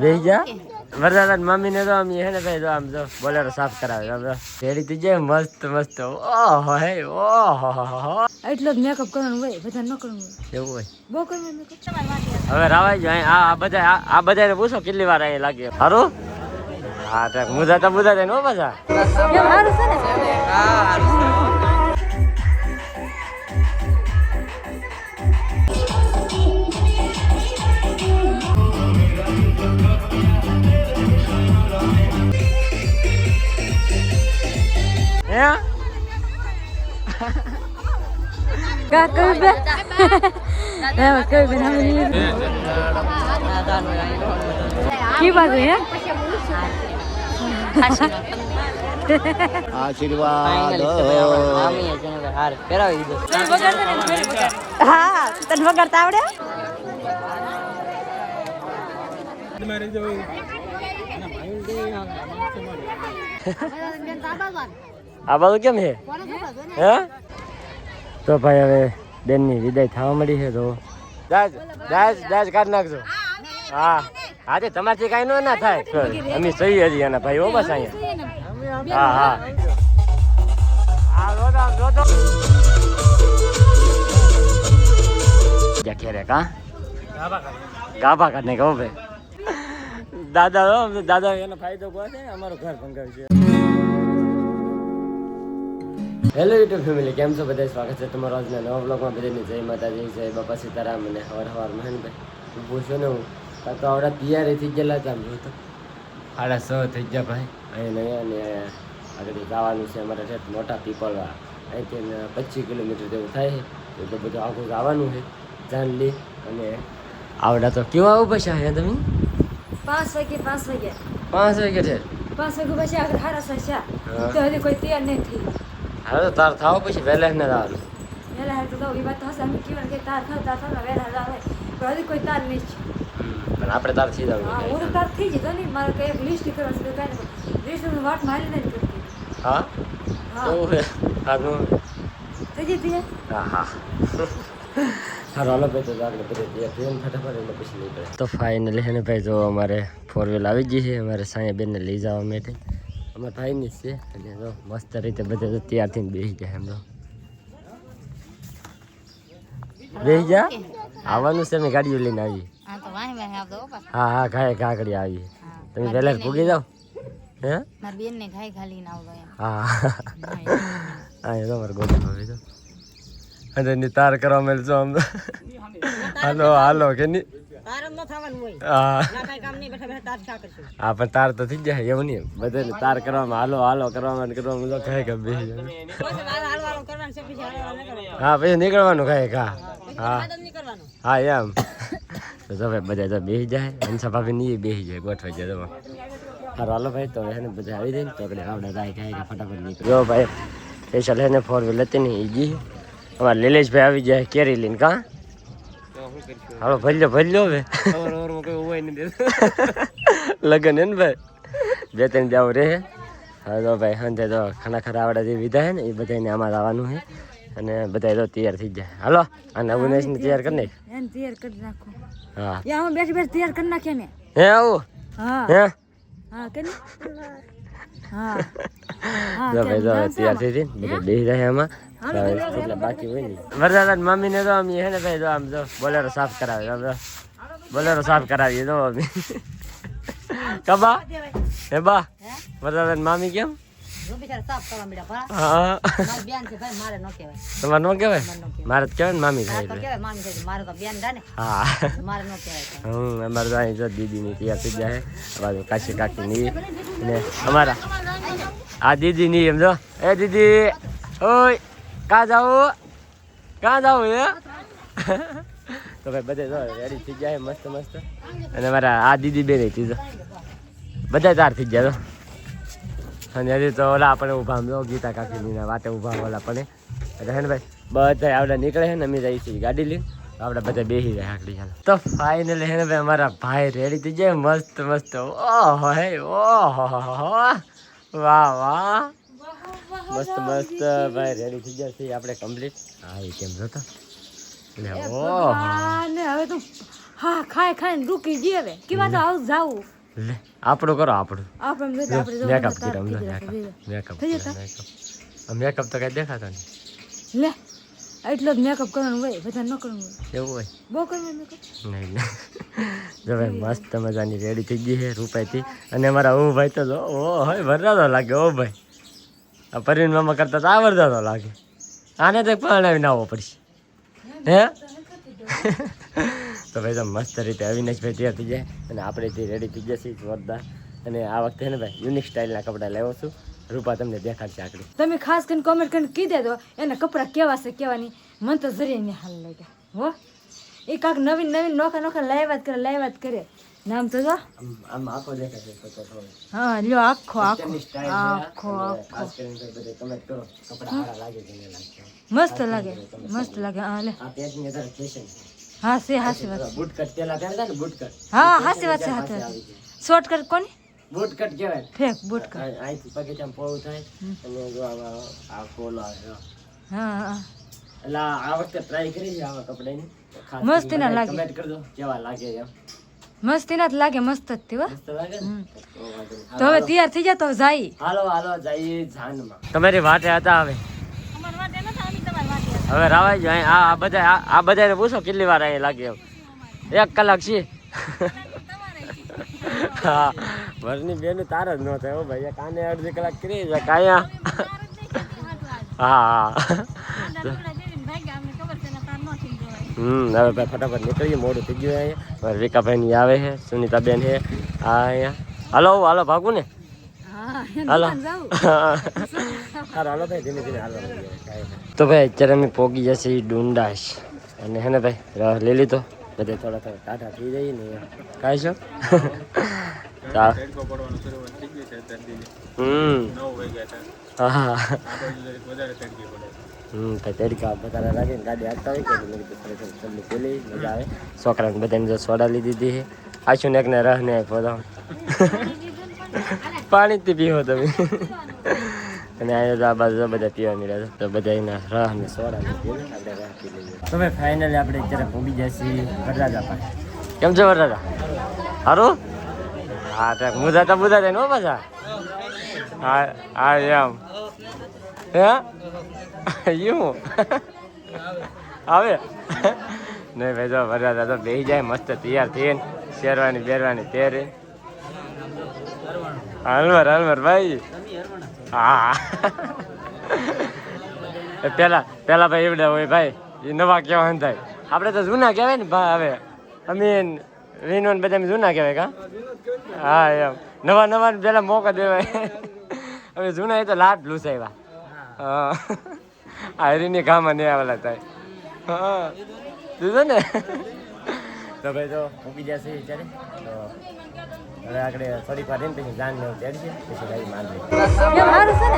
બેહી જા વરદાદા મમ્મી ને તો હે ને ભાઈ જો આમ જો બોલેરો સાફ કરાવે રેડી થઈ જાય મસ્ત મસ્ત ઓહો હે ઓહો એટલો જ મેકઅપ કરવાનો હોય બધા ન કરવાનું એવું હોય બહુ કરવાનું મેકઅપ હવે રાવાઈ જાય આ બધાને પૂછો કેટલી વાર અહીં લાગે હારું હા તો મુદા જાય નો પાછા સારું છે ને Kak, kau be. Dah, kau be nama ni. Kipas ya? આશીર્વાદ હા તને વગાડતા આવડે આ બાજુ કેમ છે હે તો ભાઈ હવે બેન ની વિદાય થવા મળી છે તો દાજ કાઢ નાખજો હા આજે તમારથી કઈ ના થાય અમે સહી હજી એના ભાઈ ઓ બસ અહીંયા હા ખેરે કા ગાભા કાઢને કહો ભાઈ દાદા એનો ફાયદો કહો છે અમારું ઘર ભંગાવ છે હેલો યુટ્યુબ ફેમિલી કેમ છો બધા સ્વાગત છે તમારો આજના નવા બ્લોગમાં બધાની જય માતાજી જય બાપા સીતારામ અને હવાર મહેનભાઈ હું પૂછું ને હું કાં તો આવડા તૈયારી થઈ ગયેલા હતા આમ તો 6:30 થઈ ગયા ભાઈ અહીંયા અને આગળ જવાનું છે અમારે ઠેઠ મોટા પીપળવા અહીંથી 25 કિલોમીટર જેવું થાય છે તો બધું આખું જવાનું છે જાન લી અને આવડા તો કેવું આવું પછી અહીંયા તમે 5 વાગે 5 વાગે છે 5 વાગે પછી આગળ હારા સસા તો હજી કોઈ તૈયાર નહીં થઈ હવે તો તાર થાવ પછી વહેલા ને જવાનું વહેલા હાલ તો એ વાત તો હશે અમે કેવું કે તાર થાવ વહેલા આવે પણ હજી કોઈ તાર નહીં છે પણ આપણે તાર થઈ જવાનું હા હું તાર થઈ જતો ને મારે કઈ લિસ્ટ કરવા છે કાંઈ લિસ્ટનું વાટ મારી નથી કરતી હા એવું છે આગળ થઈ જતી હા હારો હાલો ભાઈ તો આગળ બધે ટ્રેન ફટાફટ એટલે પછી નીકળે તો ફાઇનલી છે ને ભાઈ જો અમારે 4 વ્હીલ આવી ગઈ છે અમારે સાંઈ બેનને લઈ જવા માટે અમારા ભાઈની જ છે અને જો મસ્ત રીતે બધે તો તૈયાર થઈને બેસી જાય એમ તો બેસી જા આવવાનું છે અમે ગાડીઓ લઈને આવીએ હા હા ઘાઘડી આવીએ તમે પહેલા ભૂગી જાઓ હે હા હા એ તો અમારે ગોળી ભાવી તો અને તાર કરવા મળજો આમ હાલો કે નહીં હા પણ તાર તો થઈ જાય એવું નહીં બધાને તાર કરવામાં હાલો કરવામાં ખાય કે બેસી જાય હા પછી નીકળવાનું ખાય હા એમ તો ભાઈ બધા તો બેસી જાય હંસા ભાભી નહીં બેસી જાય ગોઠવાઈ જાય તો હારો હાલો ભાઈ તો હે ને બધા આવી જાય ને તો આવડે જાય ખાય કે ફટાફટ નીકળે જો ભાઈ સ્પેશિયલ હે ને 4 વ્હીલ હતી ને એ જી અમારે લીલેશભાઈ આવી જાય કેરી લઈને કાં હાલો ભલ્યો હવે લગન હે ને ભાઈ 2-3 જાવ રે હવે તો ભાઈ હંધે તો ખરા આવડા જે વિધા હે ને એ બધાને આમાં આવવાનું છે અને બધા તો તૈયાર થઈ જાય હાલો અને અવિનાશને તૈયાર કરી નાખ એને તૈયાર કરી નાખો હા યા હું બેઠી તૈયાર કરી નાખે ને હે આવું હા હે હા કે હા જો ભાઈ તો તૈયાર થઈ જઈને બધા બેસી રહ્યા એમાં એટલે બાકી હોય ને વરદાદા મમ્મી ને તો અમે હે ને ભાઈ જો આમ જો બોલેરો સાફ કરાવીએ તો અમે કબા હે બા વરદાદા મામી કેમ હા તમારે નો કહેવાય મારે તો કહેવાય ને મામી થાય હા અમારે તો અહીં જો દીદીની તૈયાર થઈ જાય બાજુ કાશી કાકીની ને અમારા આ દીદીની એમ જો એ દીદી ઓય કાં જાવું હે તો ભાઈ બધે જો રેડી થઈ જાય મસ્ત અને મારા આ દીદી બે રહી જો બધા તાર થઈ ગયા અને હજી તો ઓલા આપણે ઊભા સમજો ગીતા કાકીની વાટે ઊભા ઓલા પણ એટલે હે ને ભાઈ બધા આવડે નીકળે છે ને અમે જઈએ છીએ ગાડી લઈને આપણે બધા બેસી જાય આકડી ચાલો તો ફાઇનલી હે ને ભાઈ અમારા ભાઈ રેડી થઈ જાય મસ્ત ઓહો હે ઓહો વાહ મસ્ત ભાઈ રેડી થઈ ગયા છે આપણે કમ્પ્લીટ હા એ કેમ જોતો હવે તો હા ખાય ખાઈને રૂકી જઈએ હવે કેવા તો આવું જાવું લે આપણું કરો આપણું આપણે મેકઅપ કર્યો મેકઅપ મેકઅપ તો કઈ દેખાતો નહીં લે એટલો જ મેકઅપ કરવાનું હોય બધા ન કરવાનું હોય એવું હોય બહુ કરવાનું મેકઅપ નહીં જો ભાઈ મસ્ત મજાની રેડી થઈ ગઈ છે રૂપાઈથી અને અમારા ઓ ભાઈ તો જો ઓ હોય વરરાદો લાગે ઓ ભાઈ આ પરવીન મામા કરતા તો આ વરરાદો લાગે આને તો પરણાવીને આવવો પડશે હે તો ભાઈ તો મસ્ત રીતે અવિનાશભાઈ તૈયાર થઈ જાય અને આપણે તે રેડી થઈ જશે જોરદાર અને આ વખતે ને ભાઈ યુનિક સ્ટાઇલના કપડાં લાવ્યો છું રૂપા તમને દેખાડશે આગળ તમે ખાસ કરીને કોમેન્ટ કરીને કીધે તો એના કપડાં કેવા છે કેવાની મને તો જરીએ ને હાલ લાગે હો એ કાંક નવીન નવીન નોખા લાવ્યા જ કરે નામ તો જો આમ આખો દેખાય છે હા લ્યો આખો ખાસ કરીને બધે કમેન્ટ કરો કપડાં સારા લાગે કે નહીં લાગે મસ્ત લાગે હા લે આ પેન્ટની અંદર ફેશન હા છે હાસી વાત બૂટ કટ પેલા પહેરતા ને બૂટ કટ હા હાસી વાત છે હાથે શોર્ટકટ કોની બૂટ કટ કહેવાય ફેક બૂટ કટ અહીંથી પગેચામ પોવું થાય અને જો આ કોલ આવે હા એટલે આ વખતે ટ્રાય કરી છે આવા કપડાની મસ્ત ના લાગે કમેન્ટ કરજો કેવા લાગે એમ મસ્ત ના જ લાગે મસ્ત જ થયો મસ્ત લાગે ને તો હવે તૈયાર થઈ જા તો જાય હાલો જઈએ જાનમાં તમારી વાટે હતા હવે હવે રાવાઈ જાય આ બધાને પૂછો કેટલી વાર અહીં લાગે એમ 1 કલાક છે હા વરની બેન તાર જ ન થાય હો ભાઈ કાને અડધી કલાક કરી જાય કાયા હા હવે ભાઈ ફટાફટ નીકળીએ મોડું થઈ ગયું અહીંયા રીકાભાઈ ની આવે છે સુનીતાબેન છે હાલો ભાગું ને હાલો હાલો ભાઈ ધીમે ધીમે હાલો તો ભાઈ અત્યારે અમે પોગી જશે ડુંડાશ અને હે ને ભાઈ રહ લઈ લીધો બધે થોડા ટાટા થઈ જાય ને કાંઈ છો હા ભાઈ તડકા વધારે લાગે ને ગાડી હાંકતા હોય કે પેલી મજા આવે છોકરાને બધાને જો સોડા લીધી હતી આશું ને એકને રહ ને આપ્યો પાણીથી પીવો તમે અને અહીંયા આ બાજુ બધા પીવા મળ્યા તો બધા એના રહ ને સોડા આપણે રહ પી લઈએ તો ભાઈ ફાઇનલી આપણે અત્યારે ભૂગી જશે વરરાજા પાસે કેમ છે વરરાજા સારું હા તો મુદાતા ને હો પાછા હા એમ હે એવું આવે નહીં ભાઈ જો વરરાજા તો બેસી જાય મસ્ત તૈયાર થઈને શેરવાની બેરવાની પહેરે હલવર ભાઈ હા પેલા ભાઈ એવડે હોય ભાઈ એ નવા કહેવા થાય આપણે તો જૂના કહેવાય ને હવે અમે વિનોન બધા જૂના કહેવાય કા હા એમ નવા પેલા મોકા દેવાય હવે જૂના એ તો લાટ લૂસાવ્યા હા હારીની ગામમાં નહીં આવેલા થાય હા જોજો ને તો ભાઈ તો મૂકી જશે અત્યારે તો હવે આગળ થોડીક વાર રહીને પછી જાન ને તેડશે પછી ગાડી માંડવી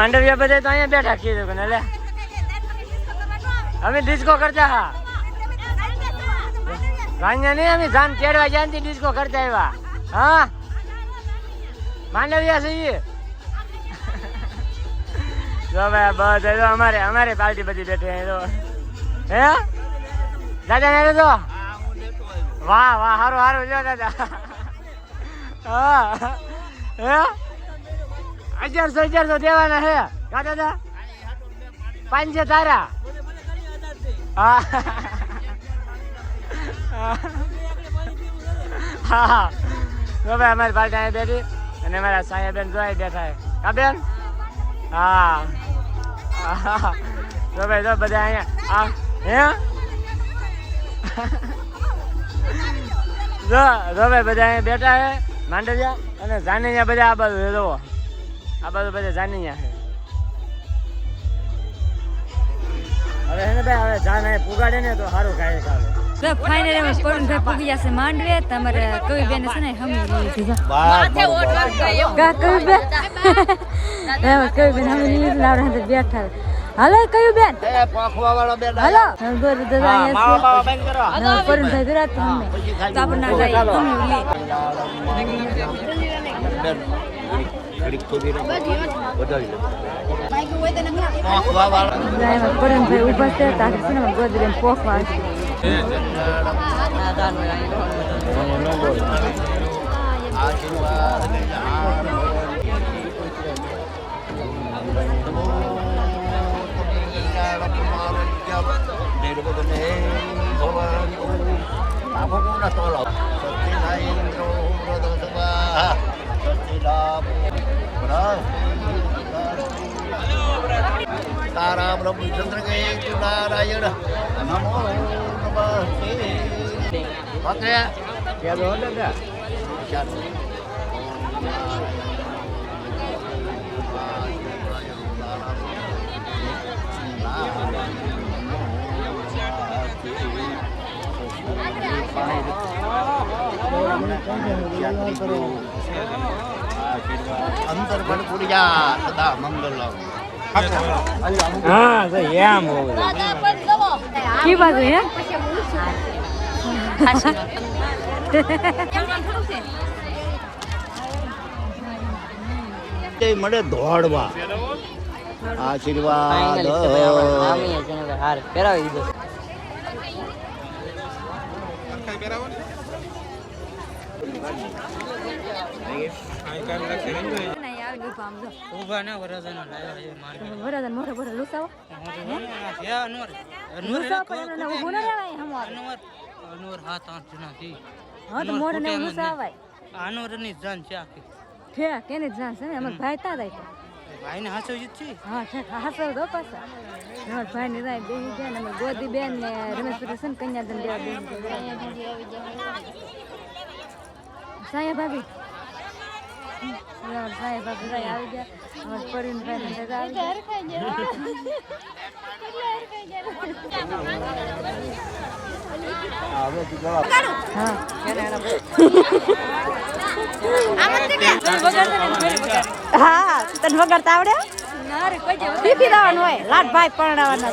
માંડવિયા બધા તો અહીંયા બેઠા કીધું કે લે અમે ડિસ્કો કરતા હા અહીંયા નહીં અમે જાન ચેડવા જ્યાંથી ડિસ્કો કરતા આવ્યા હા માંડવિયા છીએ જો ભાઈ બસ અમારે પાર્ટી બધી બેઠી તો હે દાદા ને તો વાહ હારું જો દાદા હા હે 1100 દેવાના હે કા દાદા 500 તારા હા હા તો ભાઈ અમારી પાર્ટી અહીંયા બેઠી અને મારા સાયાબેન જોઈ બેઠા કા બેન હા તો ભાઈ તો બધા અહીંયા હે જો ભાઈ બધા અહીંયા બેઠા હે માંડવિયા અને જાનૈયા બધા આ બાજુ જોવો આ બાજુ બધા જાનૈયા છે હવે હે ને ભાઈ હવે જાન અહીં પુગાડે ને તો સારું ખાય ખાવે તો ફાઇનલી અમે પરુણભાઈ પૂગી જશે માંડવે તમારે કવિ બેન છે ને હમી લઈ લીધી કા કવિ બેન કવિ બેન હમી લઈ લાવરા હે બેઠા હાલો કવિ બેન એ પોખવા વાળો બેન હાલો ગોર દાદા અહીંયા છે બંધ કરો પરુણભાઈ દરાત હમે તો આપણે ના જાય હમી લે ઘડીક ખોદી રે વધારી લે પોખવા વાળો પરુણભાઈ ઊભા છે તાકે છે ને ગોદરે પોખવા છે તારા બ્રહ્મચંદ્ર કે નારાયણ નમો નમસ્તે ઓકે કે દો દાદા અંતર પણ પૂર્યા સદા મંગલ હા તો એમ હોવું કી બાજુ હે તે મળે દોડવા આશીર્વાદ હાર પહેરાવી દીધો વરદાન મોટો મોટો લુસાવો ઊભું ન રહેવાય હા તો મોઢે ને લુસાવાય ઠે કેને જાન છે ને અમાર ભાઈ તા જાય ભાઈને હાસવજી છે હા ઠેક હાસવ દો પાછા અમાર ભાઈ ને જાય બેહી જાય ને અમાર ગોદી બેન ને રમેશ પ્રસન્ન કન્યાદાન દેવા બેહી સાયા ભાભી સાયા ભાભી જાય આવી ગયા અમાર પરીન ભાઈ ને જગા આવી હા તને વગાડતા આવડે શીખી દેવાનું હોય લાડભાઈ પરણાવવાના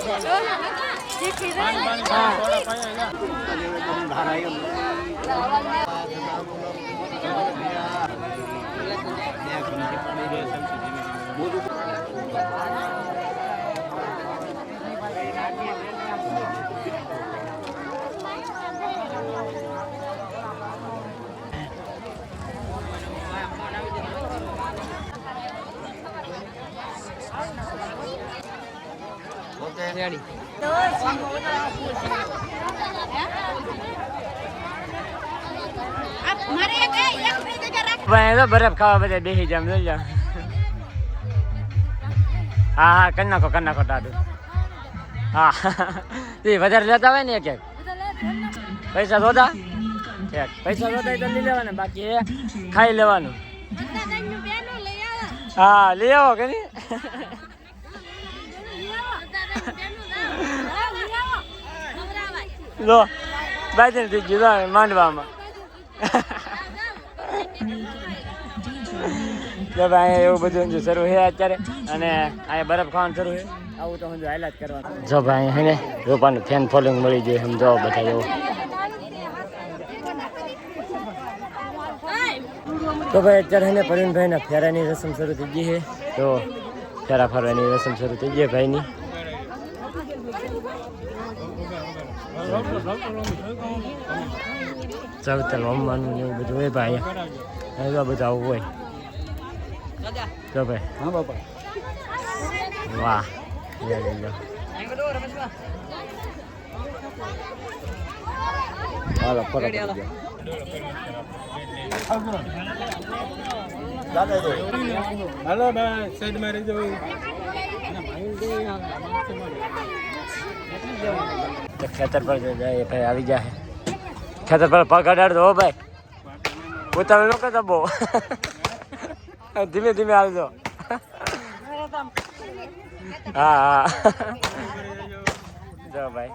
બરફ ખાવા બધા બેસી જામ જોઈ જા હા કરી નાખો ટાટુ હા એ વધારે લેતા હોય ને એક પૈસા રોદા પૈસા રોદા તો લઈ લેવાના બાકી એ ખાઈ લેવાનું હા લઈ આવો કે નહીં લો બાજુ થઈ ગયું માંડવામાં તો ભાઈ એવું બધું હજુ શરૂ છે અત્યારે અને અહીંયા બરફ ખાવાનું શરૂ છે આવું તો હજુ હાઈલાઇટ કરવાનું જો ભાઈ હે ને રૂપાનું ફેન ફોલોઈંગ મળી જાય સમજો બધા એવું તો ભાઈ અત્યારે હે ને પ્રવીણભાઈના ફેરાની રસમ શરૂ થઈ ગઈ છે તો ફેરા ફરવાની રસમ શરૂ થઈ ગઈ ભાઈની ચાવતર રમવાનું ને એવું બધું હોય ભાઈ અહીંયા બધું આવું હોય તો ભાઈ હા બાપા વાહ હાલો ફોટો હાલો સાઈડ માં રહી જાવ ખેતર પર જાય ભાઈ આવી જાય ખેતર પર પગ અડાડ દો ભાઈ ઉતાવળ ન કરતા બહુ ધીમે ધીમે આવજો હા હા જો ભાઈ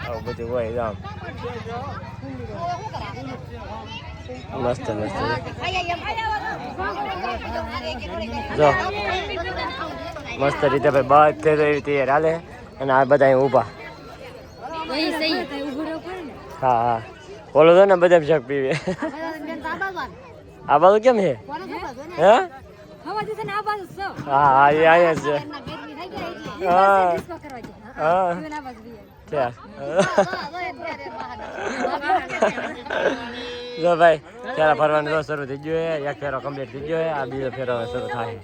આવું બધું હોય જામ મસ્ત મસ્ત જો મસ્ત રીતે ભાઈ બધે તો એવી તૈયાર હાલે અને આ બધા ઊભા હા હા ઓલો તો ને બધા શક પીવે આ બાજુ કેમ છે હે હા હા એ અહીંયા છે હા હા જો ભાઈ ફેરા ફરવાનું શરૂ થઈ ગયો છે એક ફેરો કમ્પ્લીટ થઈ ગયો છે આ બીજો ફેરો શરૂ થાય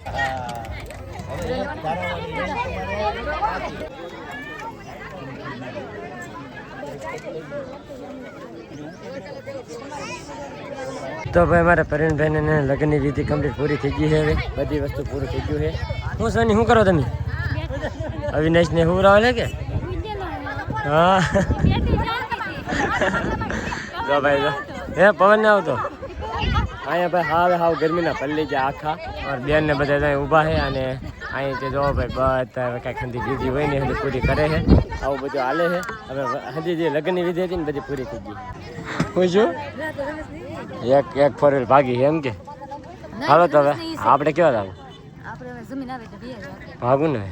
તો ભાઈ મારા પ્રવીણભાઈને ને લગ્નની વિધિ કમ્પ્લીટ પૂરી થઈ ગઈ છે હવે બધી વસ્તુ પૂરું થઈ ગયું છે હું સોની શું કરો તમે અવિનાશ ને હું રાવલે કે હા જો ભાઈ જો હે પવન ને આવતો અહીંયા ભાઈ હાવ ગરમીના પલ્લી જાય આખા और બેન ને બધા ઊભા છે અને અહીં જો ભાઈ બધા કાંઈક હંધી વિધિ હોય ને હંધી પૂરી કરે છે આવું બધું હાલે છે હવે હજી જે લગ્નની વિધિ હતી ને બધી પૂરી થઈ ગઈ હું શું એક ફોર વ્હીલ ભાગી એમ કે હાલો તો હવે આપણે કેવા લાવું ભાગું ને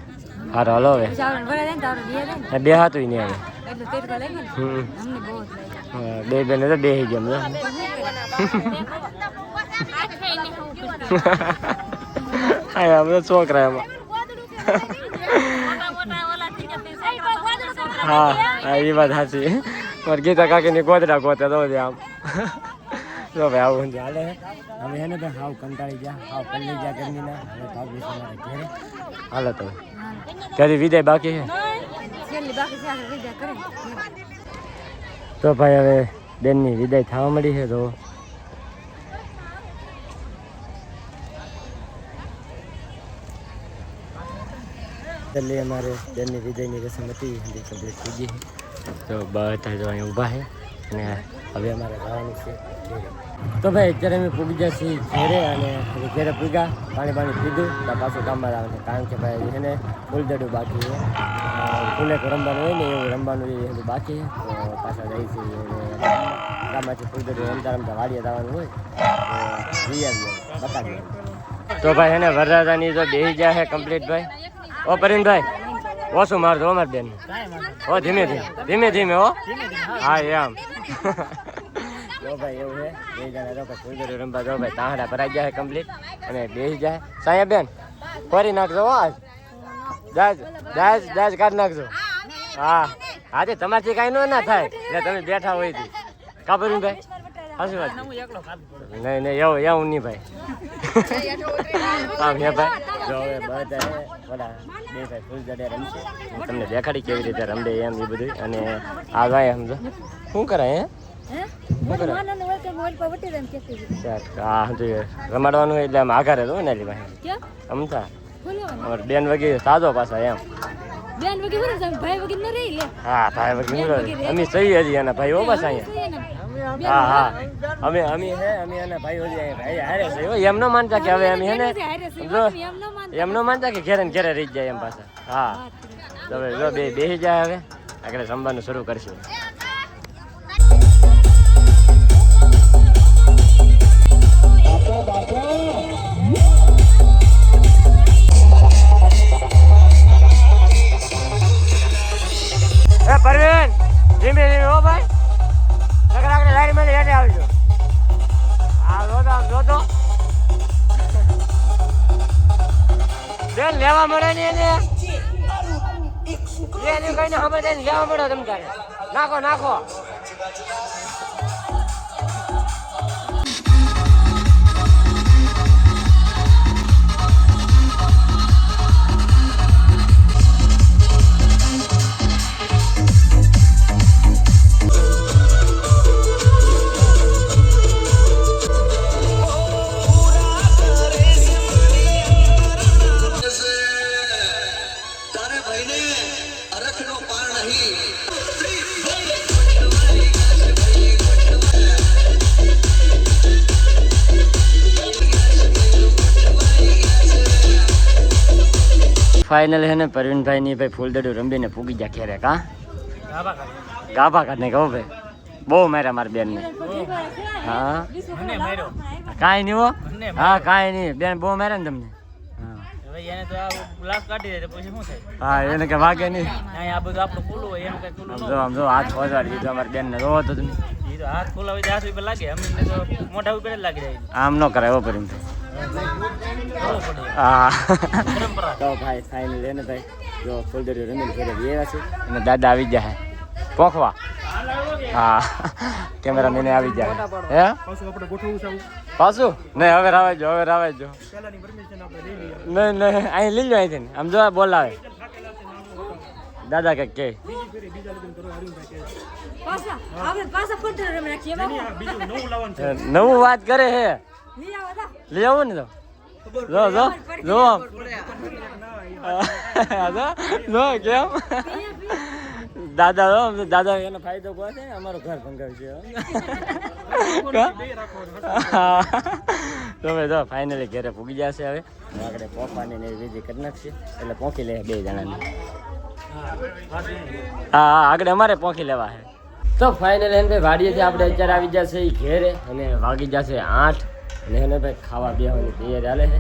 હારો હલો હવે બે હાથું નહીં આવે બે બેન તો બે ગયા હા બધા છોકરા એમાં હા એ વાત સાચી મારે ગીતા કાકીની ગોદડા ગોતા દો આમ જો ભાઈ આવું હાલે હવે એને તો હાવ કંટાળી ગયા હાવ પલ્લી ગયા ગરમીના હવે ભાગી છે મારે ઘેરે હાલો તો ત્યાંથી વિદાય બાકી છે તો ભાઈ હવે બેનની વિદાય થવા મળી છે તો એટલે અમારે બેનની વિદાયની રસમ હતી હજી કમ્પ્લીટ થઈ ગઈ તો બધા જો અહીંયા ઊભા છે અને હવે અમારે જવાનું છે તો ભાઈ અત્યારે અમે પૂગી ગયા છીએ ઘેરે અને ઘેરે પૂગ્યા પાણી પીધું તો પાછું કામમાં આવે છે કારણ કે ભાઈ છે ને ફૂલદડું બાકી છે ફૂલે રમવાનું હોય ને એવું રમવાનું એ બાકી છે તો પાછા જઈ છીએ ગામમાંથી ફૂલદડું રમતા વાડીએ જવાનું હોય તો જઈ આવીએ બતાવીએ તો ભાઈ એને વરરાજાની તો બેસી ગયા છે કમ્પ્લીટ ભાઈ ઓ પ્રવીણભાઈ ઓછું મારજો અમારે બેન ઓ ધીમે ધીમે હો હા એમ જો ભાઈ એવું છે બે જણા તો ફૂલદડું રમવા જો ભાઈ તાહડા ભરાઈ જાય કમ્પ્લીટ અને બેસી જાય સાયા બેન ફરી નાખજો હો દાજ કાઢી નાખજો હા હા તે તમારથી કાંઈ ના થાય એટલે તમે બેઠા હોય થી કા પ્રવીણભાઈ હાસી વાત નહીં એવું નહીં ભાઈ આમ હે ભાઈ જો હવે બધા બધા બે ભાઈ ફૂલદડે રમશે તમને દેખાડી કેવી રીતે રમડે એમ એ બધું અને આ ભાઈ સમજો શું કરાય હે રમાડવાનું એટલે આમ આઘારે દો ને ભાઈ અમથા અમારે બેન વગી તાજો પાછા એમ હા ભાઈ વગી અમે સહી હજી એના ભાઈ હો બસ અહીંયા હા અમે એના ભાઈ હોજી ભાઈ હારે છે એમ ન માનતા કે હવે અમે એને એમ ન માનતા કે ઘેરે ઘેરે રહી જાય એમ પાછા હા હવે જો બેસી જાય હવે આગળ જમવાનું શરૂ કરશું Bapak લેવા મળે ને એને કઈને ખબર છે લેવા મળો તમે તારે નાખો નાખો ફાઇનલ હે ને પરવીનભાઈ ની ભાઈ ફૂલદડું રમીને પૂગી ગયા ઘેરે કા ગાભા કાઢને કહો ભાઈ બહુ માર્યા મારા બેન ને હા કાંઈ નહીં હો હા કાંઈ નહીં બેન બહુ માર્યા ને તમને હા એને કઈ વાગે નહીં આમ જો હાથ પહોંચાડી દીધો અમારી બેન ને રોવો તો તમે આમ ન કરાય એવો પરવીનભાઈ હા તો ભાઈ ફાઇનલ એને ભાઈ જો ફૂલદડી રમીને ઘરે ગયા છે અને દાદા આવી જાય પોખવા હા કેમેરામેન આવી જાય હે પાછું નહીં હવે રાવાજો નહીં અહીં લઈ લો અહીંથી આમ જો બોલાવે દાદા કે નવું વાત કરે હે લઈ આવો ને તો જો કેમ દાદા એનો ફાયદો કહો છે અમારું ઘર ભંગાવશે તમે જો ફાઇનલી ઘરે પૂગી જશે હવે આગળ પોખવાની ને વિધિ કરી નાખશે એટલે પોખી લે બે જણાને હા આગળ અમારે પોખી લેવા છે તો ફાઇનલી એને ભાઈ વાડીએથી આપણે અત્યારે આવી જશે એ ઘેરે અને વાગી જશે 8 અને એને ભાઈ ખાવા બેહવાની તૈયારી હાલે છે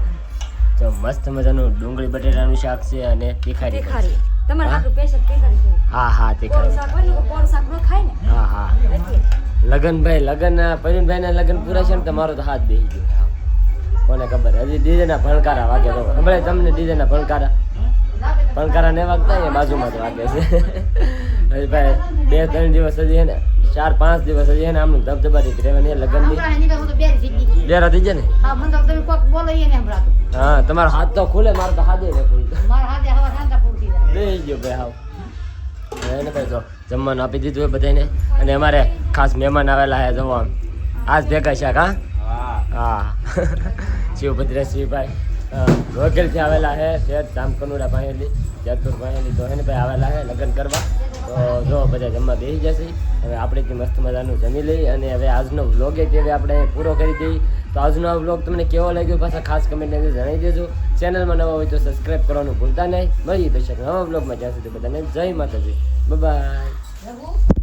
તો મસ્ત મજાનું ડુંગળી બટેટાનું શાક છે અને તીખારી તમારે હાટુ પેશન્ટ તીખારી છે હા તીખારી શાક હોય ને કોણ શાક નો ખાય ને હા લગન પરવીનભાઈ ના લગન પૂરા છે ને તમારો તો હાથ બેસી ગયો કોને ખબર હજી ડીજે ના ભણકારા વાગે તો ખબર તમને ડીજે ના ભણકારા ને વાગતા એ બાજુમાં તો વાગે છે હજી ભાઈ 2-3 દિવસ હજી હે ને 4-5 દિવસ હજી હે ને આમનું ધબધબાટી રહેવાની લગન ની બેરા થઈ જાય ને હા તમારો હાથ તો ખુલે મારો તો હાથે ને ખુલતો દઈ ગયો ભાઈ હાવ એને ભાઈ જો જમવાનું આપી દીધું હોય બધાને અને અમારે ખાસ મહેમાન આવેલા હે જોવા આજ ભેગા છે હા શિવભદ્રસિંહભાઈ વકીલથી આવેલા હે શેઠ જામકનુડા ભાઈલી જતુર ભાઈલી તો એને ભાઈ આવેલા હે લગ્ન કરવા તો જો બધા જમવા બેસી જશે હવે આપણે મસ્ત મજાનું જમી લઈએ અને હવે આજનો વ્લોગ એ આપણે પૂરો કરી દઈએ તો આજનો આ વ્લોગ તમને કેવો લાગ્યો પાછા ખાસ કમેન્ટની અંદર જણાવી દેજો ચેનલમાં નવા હોય તો સબસ્ક્રાઈબ કરવાનું ભૂલતા નહીં મળીએ પછી નવા વ્લોગમાં જ્યાં સુધી બધાને જય માતાજી બાય